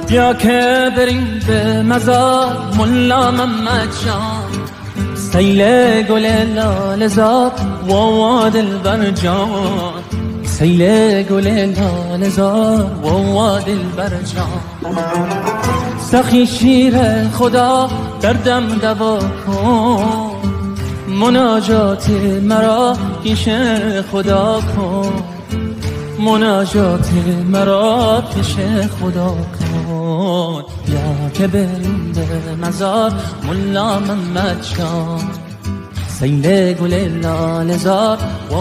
یا که بریم به مزار ملا محمد شاه، سیل گل لاله زار و دلبر جان، سیل گل لاله زار و دلبر جان. سخی شیر خدا دردم دوا کن، مناجات مرا پیش خدا کن، مناجات مرا پیش خدا کن. یا که بریم به مزار ملا محمد شاه، سیل گل لاله زار و